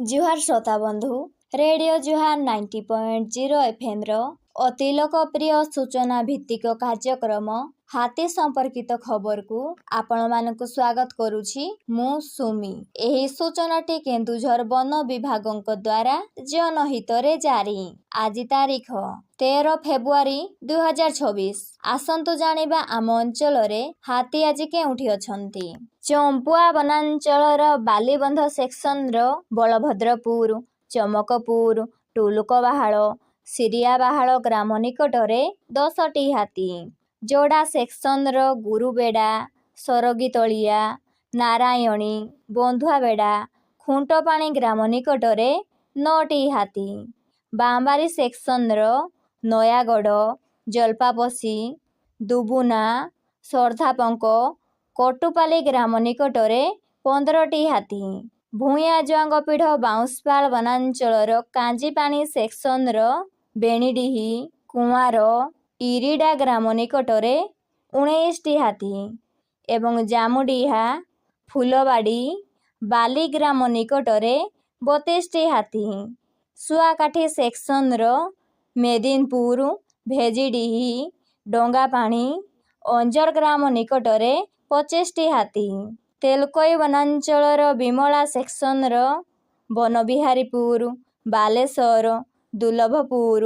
जुहार श्रोता बंधु रेडियो जुहार 90.0 FM रो अति लोकप्रिय सूचना भित्तिक कार्यक्रम हाथी संपर्कित खबर को आपण मानक स्वागत करुछि मु सुमी। एही सूचनाटी केन्दुझर वन विभागक द्वारा जनहित रे जारी। आज तारीख 13 फेब्रुआरी 2026। आसंतु जानिबा आम अंचल रे हाथी आज केउठी अछंती। चंपुआ वनांचल बालीबंध सेक्शन रो बलभद्रपुर, चमकपुर, टुलुकबाहाळ, सिरियाबाहाळ ग्राम निकटरे 10टी हाथी, जोड़ा सेक्शन रो गुरुबेड़ा, सरगीतलिया, नारायणी, बंधुआबेड़ा, खुंटपाणी ग्राम निकटरे 9टी हाथी, बांबारी सेक्शन रो नयागढ़, जलपापसी, दुबुना, सरधापंक, कटुपाली ग्राम निकटरे 15टी हाथी, भूयाजुआंगपीढ़ बाउंसपाल वनांचल कांजीपाणी सेक्शन रो बेणीडीही, कुआर, इरिडा ग्राम निकटरे 19टी हाथी एवं जामुडीहा, फुलबाड़ी, बाली ग्राम निकटरे 32टी हाथी, सुआकाठी सेक्शन रो मेदिनपुर, भेजीडीही, डंगापाणी, अंजर ग्राम निकटरे 25टी हाथी, तेलकोई वनांचल विमला सेक्शन रो बनबिहारीपुर, बालेश्वर, दुर्लभपुर,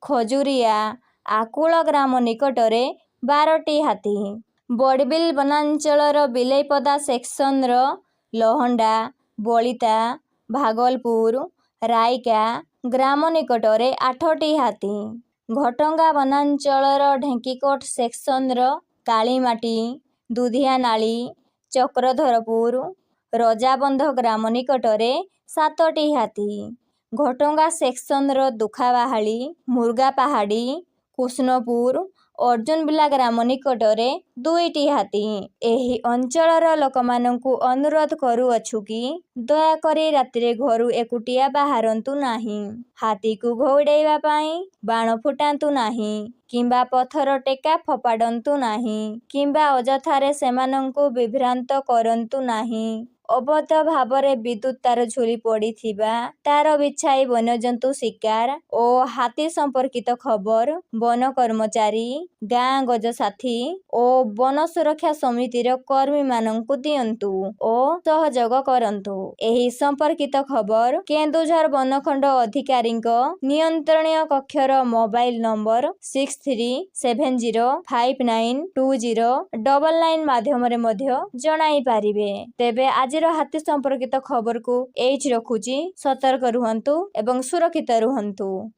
खजुरिया, आकुल ग्राम निकटरे 12टी हाथी, बड़बिल वनांचल बिलेईपदा सेक्शन रो लहंडा, बलिता, भागलपुर, रायका ग्राम निकटरे 8टी हाथी, घटंगा वनांचल ढेंकीकोट सेक्शन रो कालीमाटी, दुधियानाली, चक्रधरपुर, रजाबंध ग्राम निकटरे 7टी हाथी, घटंगा सेक्शन रो दुखाबाहाली, मुर्गापाहाड़ी, कृष्णपुर, अर्जुनबिला ग्राम निकटरे 2टी हाथी। एही अंचलर लोकमानंकु अनुरोध करुअछु कि दयाकरी रातिरे घरु एकुटिया बाहारंतु नाही, हाथी को घौड़ेइबा पाई बाण फुटांतु नाही, किंबा पथर टेका फपाडंतु नाही, किंबा अजथारे सेमानंकु विभ्रांत करंतु नाही। अबध भावरे विद्युत तार झुली पड़िथिबा, तार बिछाई वन्यजंतु शिकार ओ हाथी संपर्कित खबर वन कर्मचारी, गाँ गजसाथी ओ वन सुरक्षा समितिर कर्मी मानंकु दियंतु ओ सहयोग करंतु। एही संपर्कित खबर केन्दुझर वनखंड अधिकारींक नियंत्रणीय कक्षर मोबाइल नंबर 6370592099 माध्यमरे मध्य जणाई पारिबे। तेबे आजिर हाथी संपर्कित खबर को एइच रखुची, सतर्क रुहंतु एवं सुरक्षित रुहंतु।